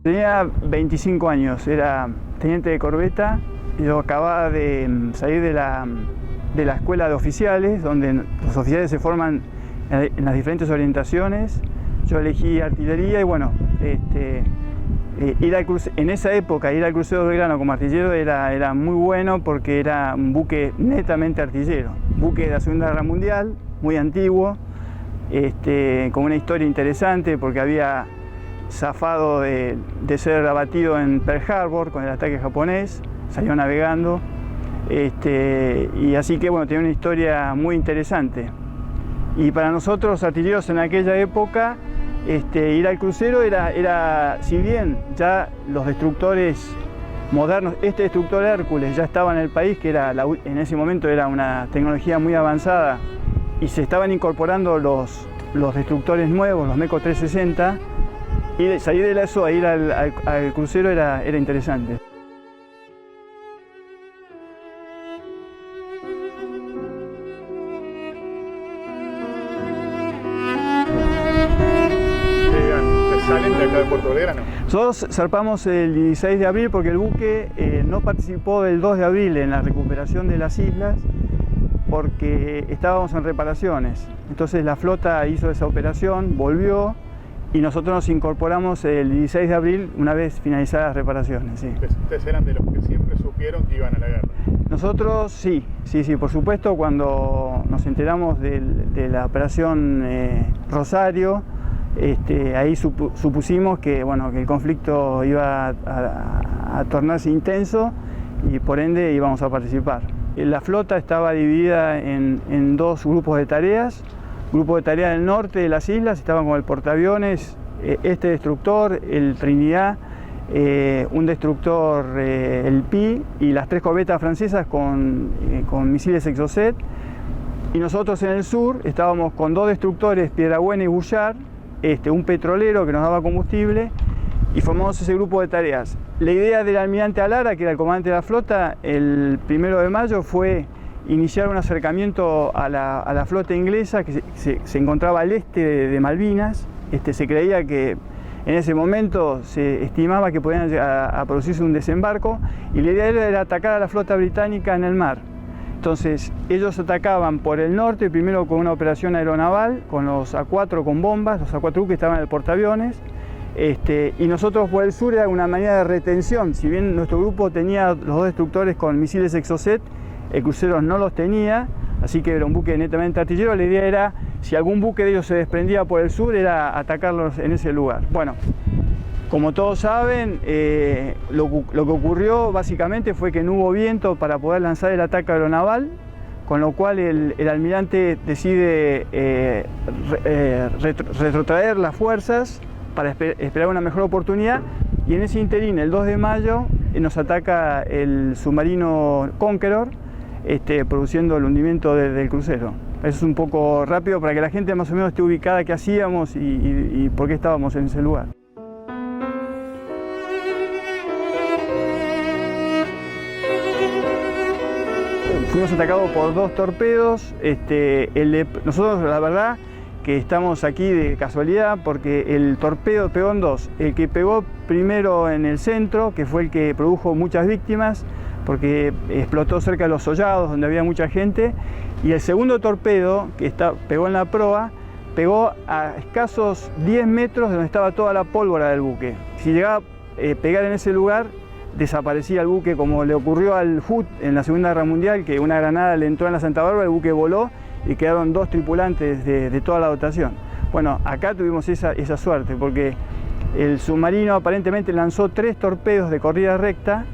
Tenía 25 años, era teniente de corbeta. Yo acababa de salir de la escuela de oficiales, donde los oficiales se forman en las diferentes orientaciones. Yo elegí artillería y bueno, en esa época ir al crucero Belgrano como artillero era muy bueno porque era un buque netamente artillero. Buque de la Segunda Guerra Mundial, muy antiguo, con una historia interesante porque había zafado de ser abatido en Pearl Harbor con el ataque japonés, salió navegando, y así que bueno, tenía una historia muy interesante. Y para nosotros los artilleros en aquella época, ir al crucero era, si bien ya los destructores modernos, este destructor Hércules ya estaba en el país, que en ese momento era una tecnología muy avanzada, y se estaban incorporando los destructores nuevos, los MECO 360, y salir de eso a ir al crucero era interesante. ¿Salen de acá de Puerto Belgrano? Nosotros zarpamos el 16 de abril porque el buque no participó del 2 de abril en la recuperación de las islas porque estábamos en reparaciones. Entonces la flota hizo esa operación, volvió y nosotros nos incorporamos el 16 de abril una vez finalizadas las reparaciones. Sí. ¿Ustedes eran de los que siempre supieron que iban a la guerra? Nosotros sí, por supuesto, cuando nos enteramos de la operación Rosario, ahí supusimos que, bueno, que el conflicto iba a tornarse intenso y por ende íbamos a participar. La flota estaba dividida en dos grupos de tareas. Grupo de tarea del norte de las islas estaban con el portaaviones, este destructor, el Trinidad, un destructor, el Pi, y las 3 corbetas francesas con misiles Exocet. Y nosotros en el sur estábamos con 2 destructores, Piedrabuena y Bullard, un petrolero que nos daba combustible, y formamos ese grupo de tareas. La idea del almirante Alara, que era el comandante de la flota, el 1 de mayo fue iniciar un acercamiento a la flota inglesa que se encontraba al este de Malvinas. Se creía que en ese momento se estimaba que podían a producirse un desembarco, y la idea era atacar a la flota británica en el mar. Entonces ellos atacaban por el norte, primero con una operación aeronaval, con los A4 con bombas, los A4U que estaban en el portaaviones, y nosotros por el sur era una manera de retención. Si bien nuestro grupo tenía los 2 destructores con misiles Exocet, el crucero no los tenía, así que era un buque netamente artillero. La idea era, si algún buque de ellos se desprendía por el sur, era atacarlos en ese lugar. Bueno, como todos saben, lo que ocurrió básicamente fue que no hubo viento para poder lanzar el ataque aeronaval, con lo cual el almirante decide retrotraer las fuerzas para esperar una mejor oportunidad, y en ese interín, el 2 de mayo, nos ataca el submarino Conqueror, produciendo el hundimiento del crucero. Eso es un poco rápido para que la gente más o menos esté ubicada qué hacíamos y por qué estábamos en ese lugar. Fuimos atacados por 2 torpedos. Nosotros, la verdad, que estamos aquí de casualidad porque el torpedo pegó en 2. El que pegó primero en el centro, que fue el que produjo muchas víctimas, porque explotó cerca de los Sollados, donde había mucha gente, y el segundo torpedo, que pegó en la proa, pegó a escasos 10 metros de donde estaba toda la pólvora del buque. Si llegaba a pegar en ese lugar, desaparecía el buque, como le ocurrió al Hood en la Segunda Guerra Mundial, que una granada le entró en la Santa Bárbara, el buque voló y quedaron 2 tripulantes de toda la dotación. Bueno, acá tuvimos esa suerte, porque el submarino aparentemente lanzó 3 torpedos de corrida recta,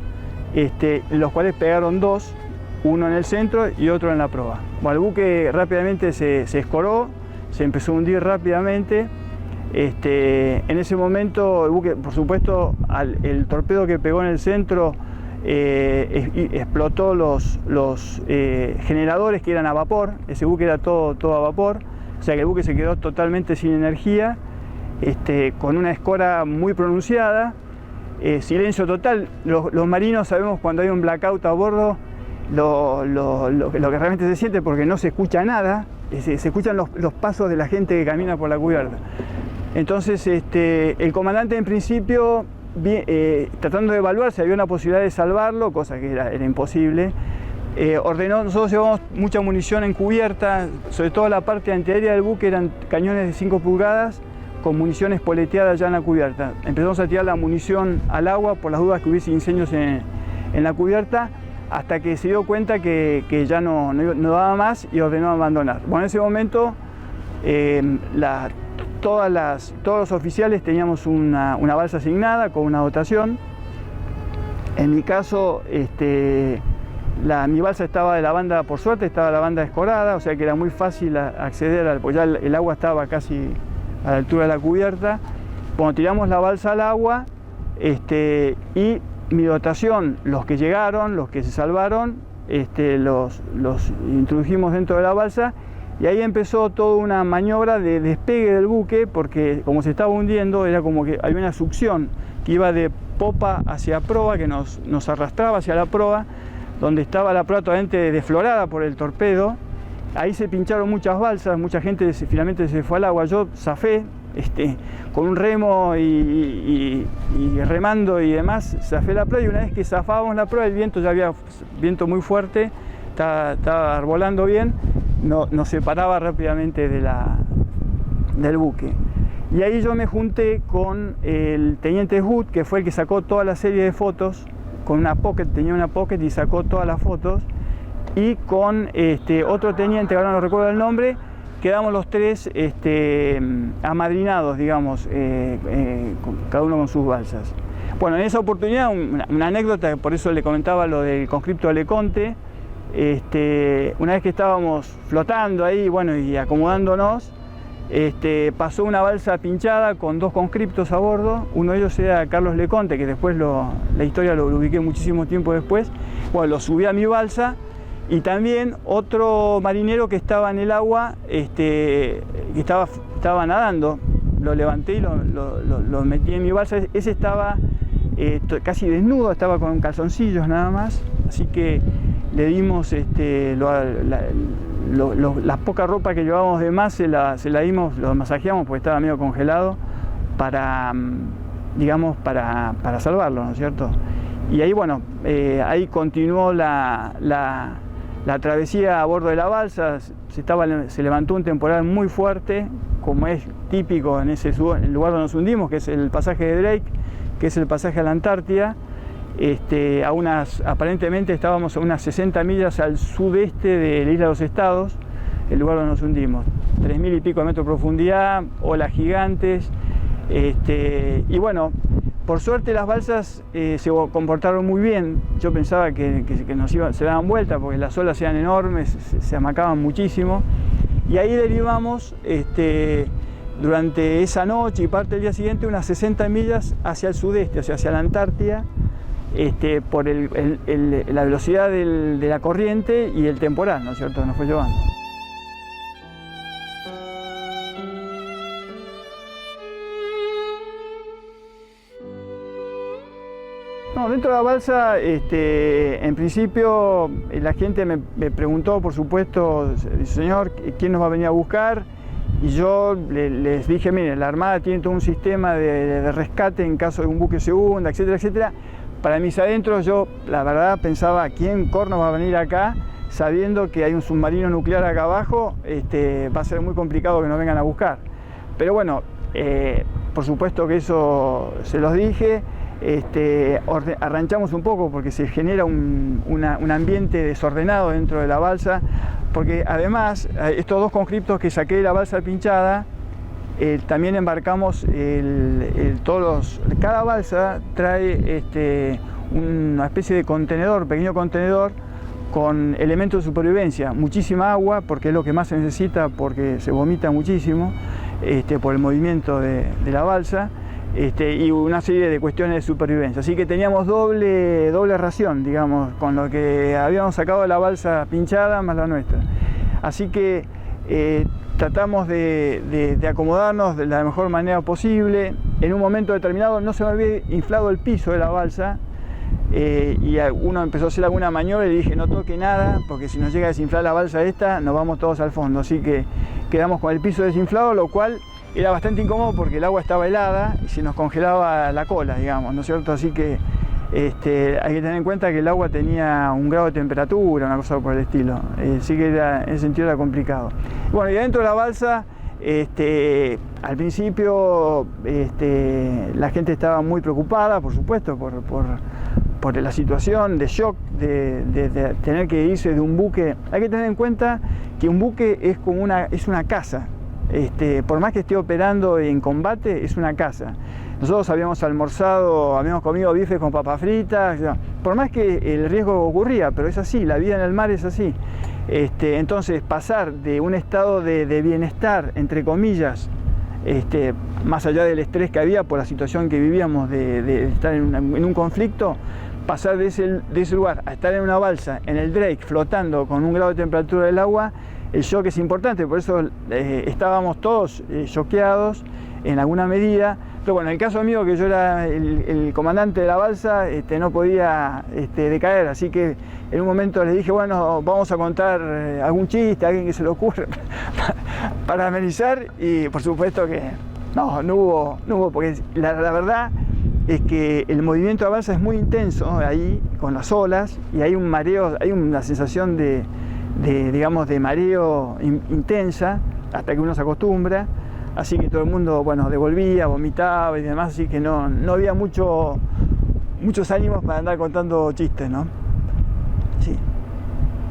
los cuales pegaron 2, uno en el centro y otro en la proa. Bueno, el buque rápidamente se escoró, se empezó a hundir rápidamente. En ese momento el buque, por supuesto, el torpedo que pegó en el centro explotó los generadores que eran a vapor. Ese buque era todo a vapor, o sea que el buque se quedó totalmente sin energía, con una escora muy pronunciada. Silencio total. Los marinos sabemos cuando hay un blackout a bordo lo que realmente se siente, porque no se escucha nada, se escuchan los pasos de la gente que camina por la cubierta. Entonces el comandante en principio tratando de evaluar si había una posibilidad de salvarlo, cosa que era imposible. Nosotros llevamos mucha munición en cubierta, sobre todo la parte antiaérea del buque eran cañones de 5 pulgadas con munición espoleteada ya en la cubierta. Empezamos a tirar la munición al agua por las dudas que hubiese incendios en la cubierta, hasta que se dio cuenta que ya no daba más y ordenó abandonar. Bueno, en ese momento todos los oficiales teníamos una balsa asignada con una dotación. En mi caso, mi balsa estaba de la banda, por suerte, estaba la banda escorada, o sea que era muy fácil acceder, porque ya el agua estaba casi a la altura de la cubierta. Cuando tiramos la balsa al agua, y mi dotación, los que llegaron, los que se salvaron, los introdujimos dentro de la balsa, y ahí empezó toda una maniobra de despegue del buque, porque como se estaba hundiendo, era como que había una succión que iba de popa hacia proa, que nos arrastraba hacia la proa, donde estaba la proa totalmente desflorada por el torpedo. Ahí se pincharon muchas balsas, mucha gente finalmente se fue al agua. Yo zafé con un remo y remando y demás, zafé la proa, y una vez que zafábamos la proa, el viento, ya había viento muy fuerte, estaba arbolando bien, nos separaba rápidamente del buque. Y ahí yo me junté con el teniente Hood, que fue el que sacó toda la serie de fotos, con una pocket, tenía una pocket y sacó todas las fotos, y con otro teniente, ahora no recuerdo el nombre, quedamos los tres amadrinados, digamos, cada uno con sus balsas. Bueno, en esa oportunidad, una anécdota, por eso le comentaba lo del conscripto Leconte, una vez que estábamos flotando ahí, bueno, y acomodándonos, pasó una balsa pinchada con 2 conscriptos a bordo. Uno de ellos era Carlos Leconte, que después la historia lo ubiqué muchísimo tiempo después. Bueno, lo subí a mi balsa, y también otro marinero que estaba en el agua, que estaba nadando. Lo levanté y lo metí en mi balsa. Ese estaba casi desnudo, estaba con calzoncillos nada más, así que le dimos la poca ropa que llevábamos de más, se la dimos, lo masajeamos porque estaba medio congelado, para salvarlo, ¿no es cierto? Y ahí, bueno, ahí continuó la travesía a bordo de la balsa. Se levantó un temporal muy fuerte, como es típico en el lugar donde nos hundimos, que es el pasaje de Drake, que es el pasaje a la Antártida. Aparentemente estábamos a unas 60 millas al sudeste de la Isla de los Estados, el lugar donde nos hundimos. 3.000 y pico de metros de profundidad, olas gigantes. Y bueno, por suerte las balsas se comportaron muy bien. Yo pensaba que se daban vuelta porque las olas eran enormes, se amacaban muchísimo. Y ahí derivamos durante esa noche y parte del día siguiente unas 60 millas hacia el sudeste, o sea, hacia la Antártida, por la velocidad de la corriente y el temporal, ¿no es cierto?, nos fue llevando. No, dentro de la balsa, en principio, la gente me preguntó, por supuesto, señor, ¿quién nos va a venir a buscar? Y yo les dije, mire, la Armada tiene todo un sistema de rescate en caso de un buque se hunda, etcétera, etcétera. Para mis adentros, yo, la verdad, pensaba, ¿quién corno va a venir acá? Sabiendo que hay un submarino nuclear acá abajo, va a ser muy complicado que nos vengan a buscar. Pero bueno, por supuesto que eso se los dije. Arranchamos un poco porque se genera un ambiente desordenado dentro de la balsa, porque además estos 2 conscriptos que saqué de la balsa pinchada, también embarcamos cada balsa trae una especie de contenedor, pequeño contenedor con elementos de supervivencia, muchísima agua porque es lo que más se necesita, porque se vomita muchísimo por el movimiento de la balsa. Y una serie de cuestiones de supervivencia. Así que teníamos doble ración, digamos, con lo que habíamos sacado de la balsa pinchada más la nuestra. Así que tratamos de acomodarnos de la mejor manera posible. En un momento determinado no se me había inflado el piso de la balsa, y uno empezó a hacer alguna maniobra y le dije, no toque nada, porque si nos llega a desinflar la balsa esta, nos vamos todos al fondo. Así que quedamos con el piso desinflado, lo cual era bastante incómodo porque el agua estaba helada y se nos congelaba la cola, digamos, ¿no es cierto? Así que hay que tener en cuenta que el agua tenía un grado de temperatura, una cosa por el estilo, así que en ese sentido era complicado. Bueno, y adentro de la balsa, al principio la gente estaba muy preocupada, por supuesto, por la situación de shock, de tener que irse de un buque. Hay que tener en cuenta que un buque es una casa, por más que esté operando en combate, es una casa. Nosotros habíamos almorzado, habíamos comido bifes con papas fritas, por más que el riesgo ocurría, pero es así, la vida en el mar es así. Entonces, pasar de un estado de bienestar, entre comillas, más allá del estrés que había por la situación que vivíamos de estar en un conflicto, pasar de ese lugar a estar en una balsa, en el Drake, flotando con un grado de temperatura del agua, el shock es importante, por eso estábamos todos choqueados en alguna medida. Pero bueno, en el caso mío, que yo era el comandante de la balsa, no podía decaer, así que en un momento les dije, bueno, vamos a contar algún chiste, a alguien que se le ocurra, para amenizar, y por supuesto que no hubo, porque la verdad es que el movimiento de la balsa es muy intenso ahí, con las olas, y hay un mareo, hay una sensación digamos, de mareo intensa, hasta que uno se acostumbra. Así que todo el mundo, bueno, devolvía, vomitaba y demás, así que no había muchos ánimos para andar contando chistes, ¿no? Sí.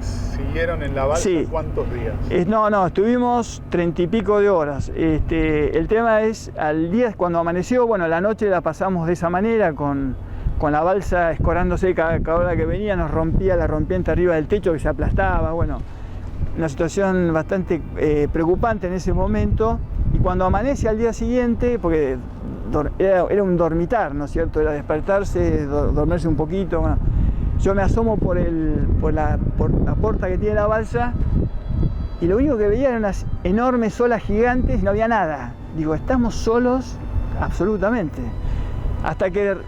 ¿Siguieron en la balsa sí. cuántos días? Estuvimos 30 y pico de horas. El tema es, al día cuando amaneció, bueno, la noche la pasamos de esa manera, con la balsa escorándose cada hora que venía, nos rompía la rompiente arriba del techo que se aplastaba, bueno, una situación bastante preocupante en ese momento. Y cuando amanece al día siguiente, porque era un dormitar, ¿no es cierto? Era despertarse, dormirse un poquito. Bueno, yo me asomo por la puerta que tiene la balsa y lo único que veía eran unas enormes olas gigantes y no había nada. Digo, estamos solos absolutamente. Hasta que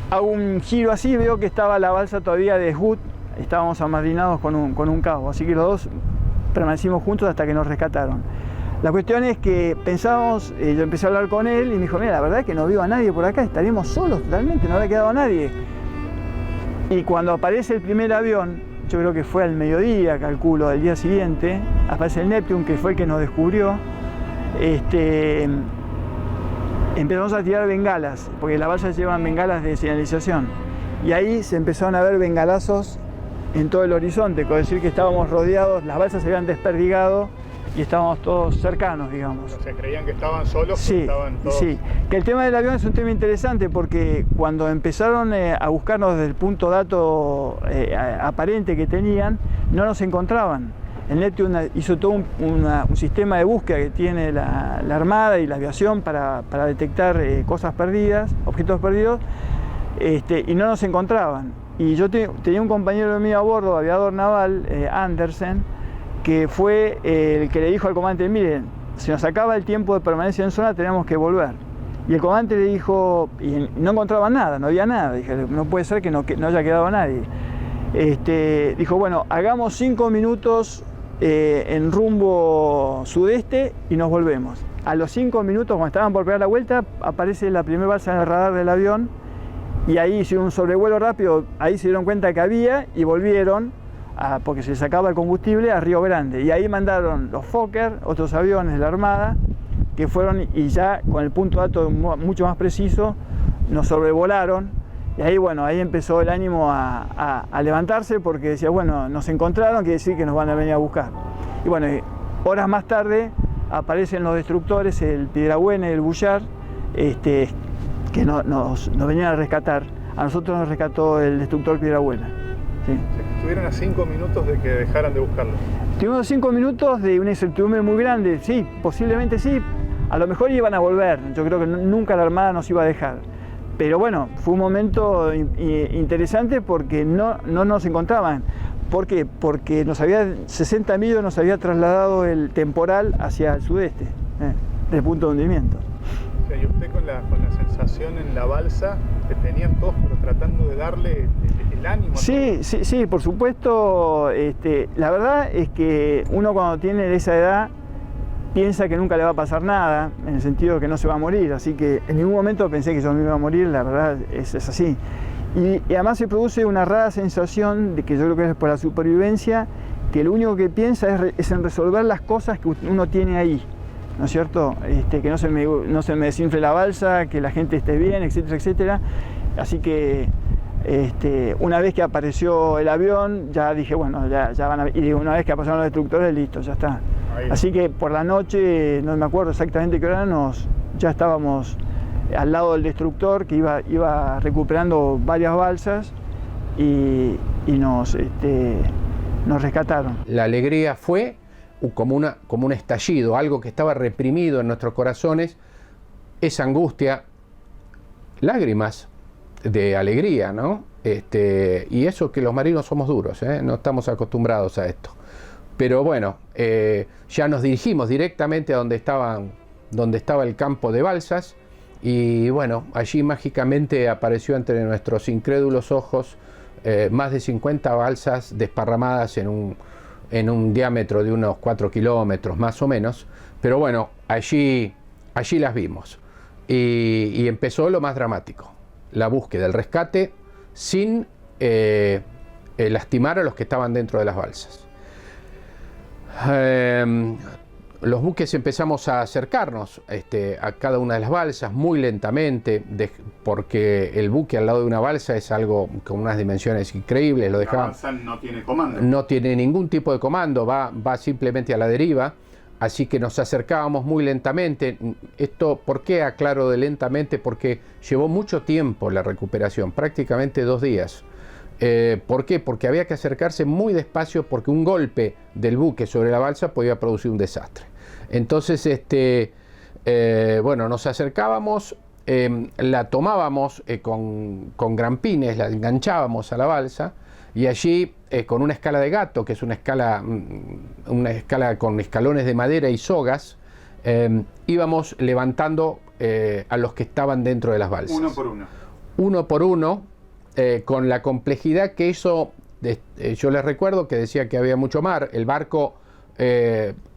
hago un giro así y veo que estaba la balsa todavía de Hood, estábamos amarrinados con un cabo, así que los dos permanecimos juntos hasta que nos rescataron. La cuestión es que pensábamos, yo empecé a hablar con él y me dijo, mira, la verdad es que no veo a nadie por acá, estaríamos solos totalmente, no había quedado nadie. Y cuando aparece el primer avión, yo creo que fue al mediodía, calculo, del día siguiente, aparece el Neptune, que fue el que nos descubrió, empezamos a tirar bengalas, porque las balsas llevan bengalas de señalización. Y ahí se empezaron a ver bengalazos en todo el horizonte, es decir que estábamos rodeados, las balsas se habían desperdigado, y estábamos todos cercanos, digamos. O sea, creían que estaban solos, sí, pero estaban todos... Sí, que el tema del avión es un tema interesante porque cuando empezaron a buscarnos desde el punto dato aparente que tenían, no nos encontraban. El Neptune hizo todo un sistema de búsqueda que tiene la Armada y la aviación para detectar cosas perdidas, objetos perdidos, y no nos encontraban. Y yo tenía un compañero mío a bordo, aviador naval, Andersen, que fue el que le dijo al comandante, miren, si nos acaba el tiempo de permanencia en zona tenemos que volver. Y el comandante le dijo, y no encontraban nada, no había nada, dije, no puede ser que no haya quedado nadie. Dijo, bueno, hagamos 5 minutos en rumbo sudeste y nos volvemos. A los 5 minutos, cuando estaban por pegar la vuelta, aparece la primera balsa en el radar del avión y ahí hicieron un sobrevuelo rápido, ahí se dieron cuenta que había y volvieron porque se sacaba el combustible a Río Grande. Y ahí mandaron los Fokker, otros aviones de la Armada, que fueron y ya con el punto de dato mucho más preciso, nos sobrevolaron. Y ahí, bueno, ahí empezó el ánimo a levantarse porque decía, bueno, nos encontraron, quiere decir que nos van a venir a buscar. Y bueno, horas más tarde aparecen los destructores, el Piedrabuena y el Bullard, que nos venían a rescatar. A nosotros nos rescató el destructor Piedrabuena. Sí. Estuvieron a 5 minutos de que dejaran de buscarlo. Tuvimos 5 minutos de una incertidumbre muy grande, sí, posiblemente sí, a lo mejor iban a volver, yo creo que nunca la Armada nos iba a dejar. Pero bueno, fue un momento interesante porque no nos encontraban. ¿Por qué? Porque 60 millas nos había trasladado el temporal hacia el sudeste, del punto de hundimiento. O sea, y usted con la sensación en la balsa que tenían todos, pero tratando de darle el ánimo. Sí, por supuesto. La verdad es que uno cuando tiene esa edad piensa que nunca le va a pasar nada, en el sentido de que no se va a morir, así que en ningún momento pensé que yo me iba a morir, la verdad es así. Y además se produce una rara sensación de que yo creo que es por la supervivencia, que lo único que piensa es en resolver las cosas que uno tiene ahí, ¿no es cierto? Que no se me desinfle la balsa, que la gente esté bien, etcétera, etcétera. Así que una vez que apareció el avión, ya dije, bueno, ya van a... Y una vez que pasaron los destructores, listo, ya está. Así que por la noche, no me acuerdo exactamente qué hora, ya estábamos al lado del destructor que iba recuperando varias balsas y nos rescataron. La alegría fue como un estallido, algo que estaba reprimido en nuestros corazones, esa angustia, lágrimas de alegría, ¿no? Y eso que los marinos somos duros, no estamos acostumbrados a esto. Pero bueno, ya nos dirigimos directamente a donde estaba el campo de balsas y bueno, allí mágicamente apareció entre nuestros incrédulos ojos más de 50 balsas desparramadas en un diámetro de unos 4 kilómetros más o menos, pero bueno, allí las vimos y empezó lo más dramático, la búsqueda, el rescate sin lastimar a los que estaban dentro de las balsas. Los buques empezamos a acercarnos a cada una de las balsas muy lentamente, porque el buque al lado de una balsa es algo con unas dimensiones increíbles. La balsa no tiene comando. No tiene ningún tipo de comando, va simplemente a la deriva, así que nos acercábamos muy lentamente. Esto, ¿por qué aclaro de lentamente? Porque llevó mucho tiempo la recuperación, prácticamente 2 días. ¿Por qué? Porque había que acercarse muy despacio porque un golpe del buque sobre la balsa podía producir un desastre. Entonces, bueno, nos acercábamos, la tomábamos con grampines, la enganchábamos a la balsa y allí con una escala de gato, que es una escala con escalones de madera y sogas, íbamos levantando a los que estaban dentro de las balsas. Uno por uno. Uno por uno. Con la complejidad que eso, yo les recuerdo que decía que había mucho mar, el barco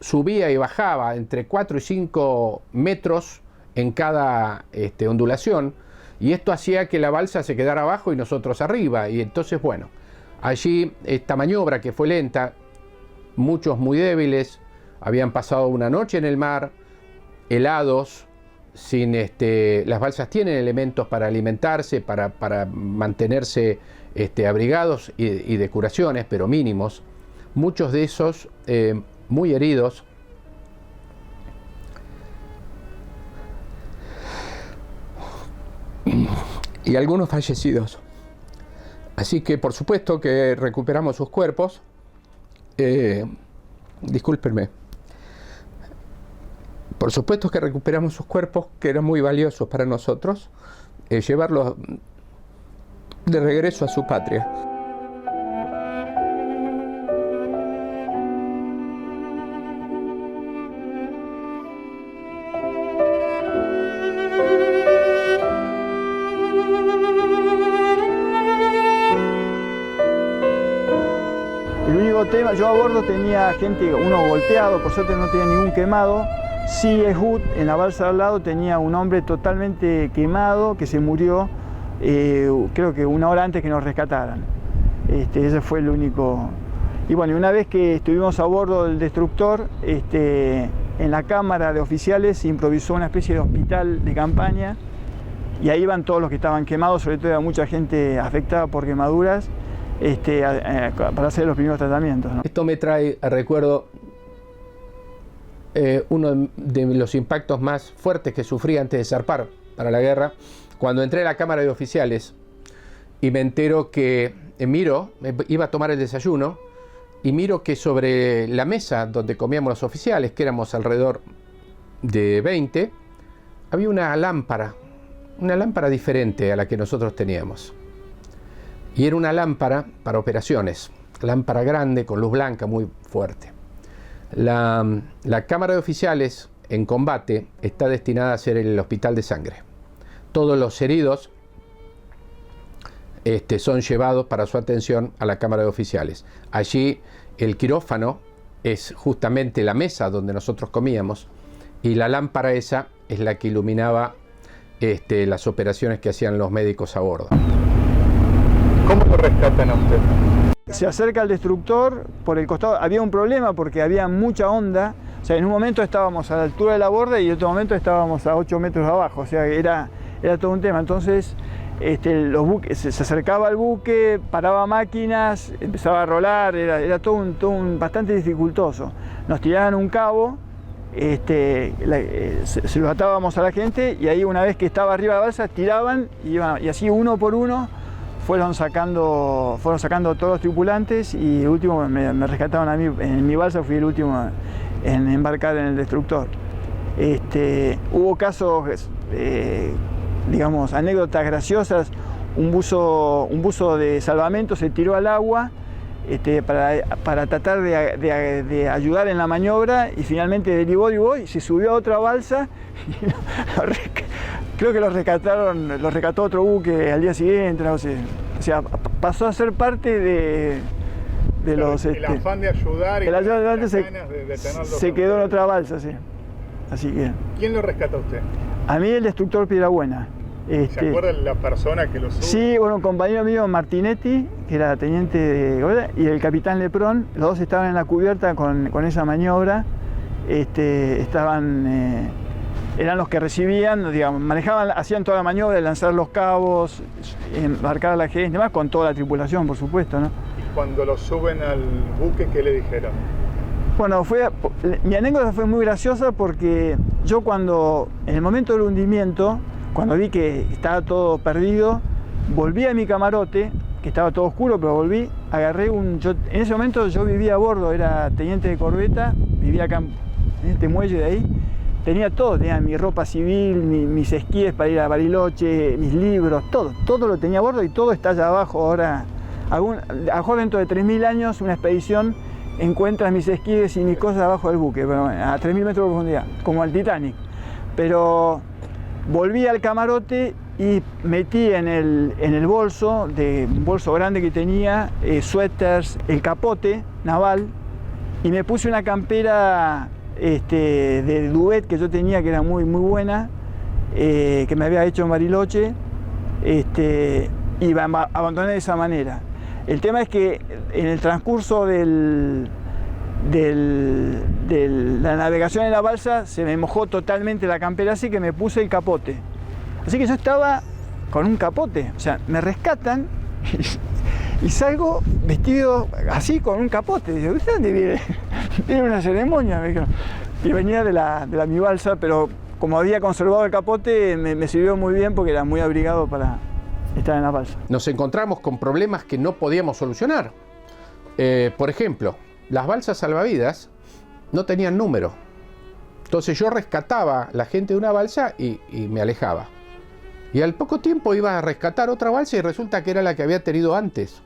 subía y bajaba entre 4 y 5 metros en cada ondulación, y esto hacía que la balsa se quedara abajo y nosotros arriba, y entonces bueno, allí esta maniobra que fue lenta, muchos muy débiles, habían pasado una noche en el mar, helados, las balsas tienen elementos para alimentarse, para mantenerse abrigados y de curaciones, pero mínimos. Muchos de esos muy heridos. Y algunos fallecidos. Así que por supuesto que recuperamos sus cuerpos. Discúlpenme. Por supuesto que recuperamos sus cuerpos, que eran muy valiosos para nosotros, llevarlos de regreso a su patria. El único tema, yo a bordo tenía gente, uno golpeado, por suerte no tenía ningún quemado. Sí, Ehud, en la balsa de al lado, tenía un hombre totalmente quemado que se murió, creo que 1 hora antes que nos rescataran. Ese fue el único. Y bueno, una vez que estuvimos a bordo del destructor, en la cámara de oficiales se improvisó una especie de hospital de campaña y ahí iban todos los que estaban quemados, sobre todo había mucha gente afectada por quemaduras, para hacer los primeros tratamientos, ¿no? Esto me trae a recuerdo uno de los impactos más fuertes que sufrí antes de zarpar para la guerra, cuando entré a la cámara de oficiales y me entero que iba a tomar el desayuno y miro que sobre la mesa donde comíamos los oficiales, que éramos alrededor de 20, había una lámpara diferente a la que nosotros teníamos. Y era una lámpara para operaciones, lámpara grande con luz blanca muy fuerte. La cámara de oficiales en combate está destinada a ser el hospital de sangre. Todos los heridos son llevados para su atención a la cámara de oficiales. Allí el quirófano es justamente la mesa donde nosotros comíamos, y la lámpara esa es la que iluminaba las operaciones que hacían los médicos a bordo. ¿Cómo lo rescatan a usted? Se acerca el destructor, por el costado había un problema porque había mucha onda, o sea, en un momento estábamos a la altura de la borda y en otro momento estábamos a 8 metros abajo, o sea, era todo un tema. Entonces los buques, se acercaba al buque, paraba máquinas, empezaba a rolar, era todo un bastante dificultoso. Nos tiraban un cabo, se lo atábamos a la gente y ahí una vez que estaba arriba de la balsa tiraban y así uno por uno fueron sacando todos los tripulantes, y el último me rescataron a mí. En mi balsa fui el último en embarcar en el destructor. Hubo casos, digamos, anécdotas graciosas. Un buzo de salvamento se tiró al agua para tratar de ayudar en la maniobra, y finalmente derivó y se subió a otra balsa y creo que lo rescató otro buque al día siguiente, no sé. O sea, pasó a ser parte de los... El afán de ayudar y las ganas de se quedó en otra balsa, sí. Así que... ¿Quién lo rescata a usted? A mí el destructor Piedrabuena. ¿Se acuerda la persona que lo sube? Sí, bueno, un compañero mío, Martinetti, que era teniente de guardia, y el capitán Leprón, los dos estaban en la cubierta con esa maniobra. Eran los que recibían, digamos, hacían toda la maniobra de lanzar los cabos, embarcar a la gente, demás, con toda la tripulación, por supuesto, ¿no? ¿Y cuando lo suben al buque, qué le dijeron? Bueno, mi anécdota fue muy graciosa porque yo en el momento del hundimiento, cuando vi que estaba todo perdido, volví a mi camarote, que estaba todo oscuro, pero volví, en ese momento yo vivía a bordo, era teniente de corbeta, vivía acá en este muelle de ahí, tenía todo, tenía mi ropa civil, mis esquíes para ir a Bariloche, mis libros, todo lo tenía a bordo, y todo está allá abajo. Ahora, a lo mejor dentro de 3.000 años, una expedición encuentra mis esquíes y mis cosas abajo del buque, pero a 3.000 metros de profundidad, como el Titanic. Pero volví al camarote y metí en el bolso, un bolso grande que tenía, suéteres, el capote naval, y me puse una campera de duvet que yo tenía, que era muy, muy buena, que me había hecho en Bariloche, y abandoné de esa manera. El tema es que en el transcurso de la navegación en la balsa se me mojó totalmente la campera, así que me puse el capote. Así que yo estaba con un capote, o sea, me rescatan y salgo vestido así con un capote. Digo, ¿usted dónde viene? Viene una ceremonia, me dijeron. Y venía de mi balsa, pero como había conservado el capote, me sirvió muy bien porque era muy abrigado para estar en la balsa. Nos encontramos con problemas que no podíamos solucionar. Por ejemplo, las balsas salvavidas no tenían número. Entonces yo rescataba la gente de una balsa y me alejaba. Y al poco tiempo iba a rescatar otra balsa y resulta que era la que había tenido antes.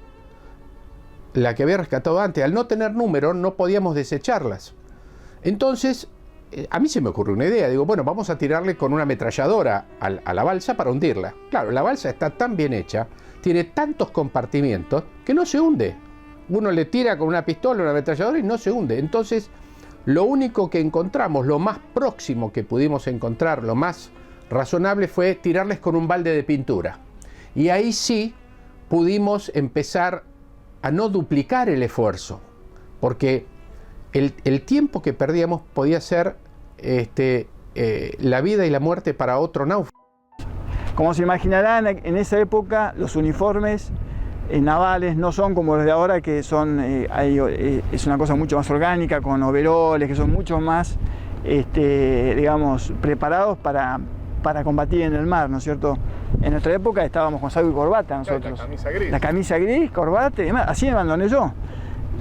La que había rescatado antes. Al no tener número no podíamos desecharlas. Entonces a mí se me ocurrió una idea. Digo, bueno, vamos a tirarle con una ametralladora a la balsa para hundirla. Claro, la balsa está tan bien hecha, tiene tantos compartimientos que no se hunde. Uno le tira con una pistola o una ametralladora y no se hunde. Entonces, lo único que encontramos, lo más próximo que pudimos encontrar, lo más razonable, fue tirarles con un balde de pintura. Y ahí sí pudimos empezar a no duplicar el esfuerzo, porque el tiempo que perdíamos podía ser la vida y la muerte para otro náufrago. Como se imaginarán, en esa época los uniformes navales no son como los de ahora, que son es una cosa mucho más orgánica, con overoles que son mucho más digamos, preparados para combatir en el mar, ¿no es cierto? En nuestra época estábamos con saco y corbata nosotros. La camisa gris. La camisa gris, corbata y demás. Así me abandoné yo.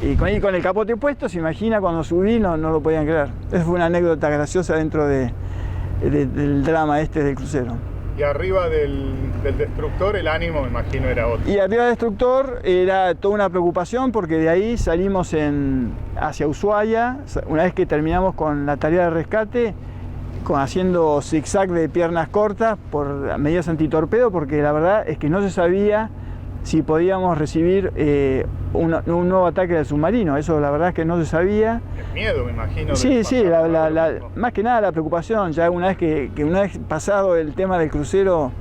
Y con el capote puesto, se imagina, cuando subí no lo podían creer. Esa fue una anécdota graciosa dentro del drama del crucero. Y arriba del destructor el ánimo, me imagino, era otro. Y arriba del destructor era toda una preocupación, porque de ahí salimos hacia Ushuaia, una vez que terminamos con la tarea de rescate, haciendo zigzag de piernas cortas por medidas antitorpedo, porque la verdad es que no se sabía si podíamos recibir un nuevo ataque del submarino. Eso la verdad es que no se sabía. El miedo, me imagino. Sí, sí, más que nada la preocupación. Ya una vez pasado el tema del crucero,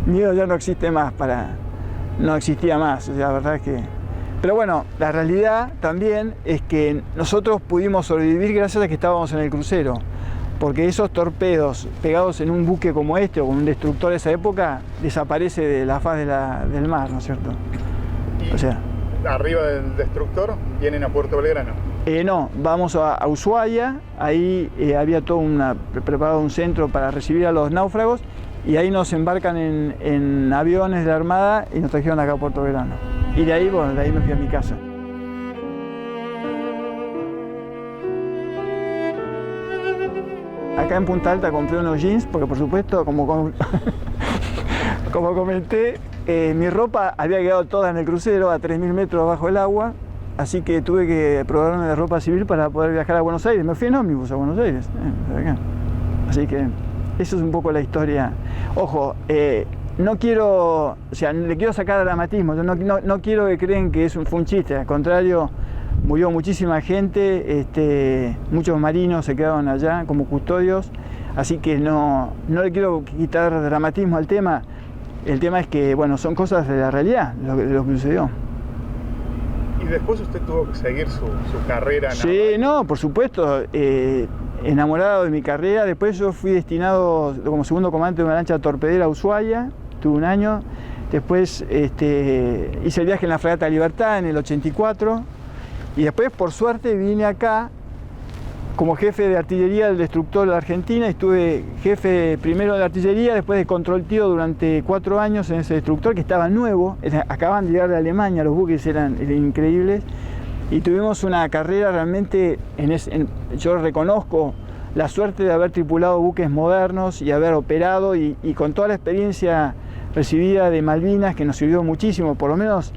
miedo ya no existe más, no existía más. O sea, la verdad es que... Pero bueno, la realidad también es que nosotros pudimos sobrevivir gracias a que estábamos en el crucero. Porque esos torpedos pegados en un buque como este o con un destructor de esa época desaparece de la faz del mar, ¿no es cierto? Y o sea, arriba del destructor vienen a Puerto Belgrano. No, vamos a Ushuaia, ahí había preparado un centro para recibir a los náufragos y ahí nos embarcan en aviones de la Armada y nos trajeron acá a Puerto Belgrano. Y de ahí, bueno, de ahí me fui a mi casa. Acá en Punta Alta compré unos jeans, porque por supuesto, como comenté, mi ropa había quedado toda en el crucero a 3.000 metros bajo el agua, así que tuve que probarme de ropa civil para poder viajar a Buenos Aires. Me fui en ómnibus a Buenos Aires. Así que eso es un poco la historia. Ojo, no quiero, o sea, le quiero sacar dramatismo, yo no quiero que crean que fue un chiste, al contrario. Murió muchísima gente, muchos marinos se quedaron allá como custodios, así que no le quiero quitar dramatismo al tema. El tema es que, bueno, son cosas de la realidad, lo que sucedió. ¿Y después usted tuvo que seguir su carrera? Sí, no, por supuesto, enamorado de mi carrera. Después yo fui destinado como segundo comandante de una lancha torpedera a Ushuaia, tuve un año. Después hice el viaje en la fragata Libertad en el 84. Y después, por suerte, vine acá como jefe de artillería del destructor de la Argentina. Estuve jefe primero de artillería, después de control tío durante 4 años en ese destructor que estaba nuevo. Acababan de llegar de Alemania, los buques eran increíbles. Y tuvimos una carrera realmente, yo reconozco la suerte de haber tripulado buques modernos y haber operado y con toda la experiencia recibida de Malvinas, que nos sirvió muchísimo, por lo menos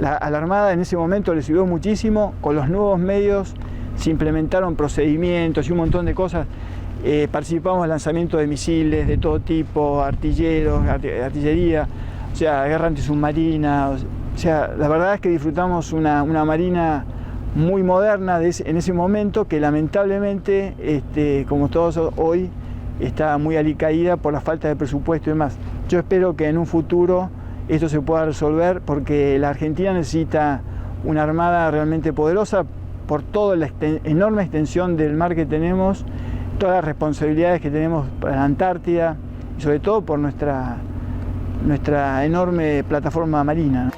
a la Armada en ese momento le sirvió muchísimo. Con los nuevos medios se implementaron procedimientos y un montón de cosas. Participamos en lanzamiento de misiles de todo tipo, artilleros, artillería, o sea, guerra antisubmarina. O sea, la verdad es que disfrutamos una marina muy moderna en ese momento, que lamentablemente, como todos hoy, está muy alicaída por la falta de presupuesto y demás. Yo espero que en un futuro esto se pueda resolver, porque la Argentina necesita una armada realmente poderosa por toda la enorme extensión del mar que tenemos, todas las responsabilidades que tenemos para la Antártida y sobre todo por nuestra enorme plataforma marina, ¿no?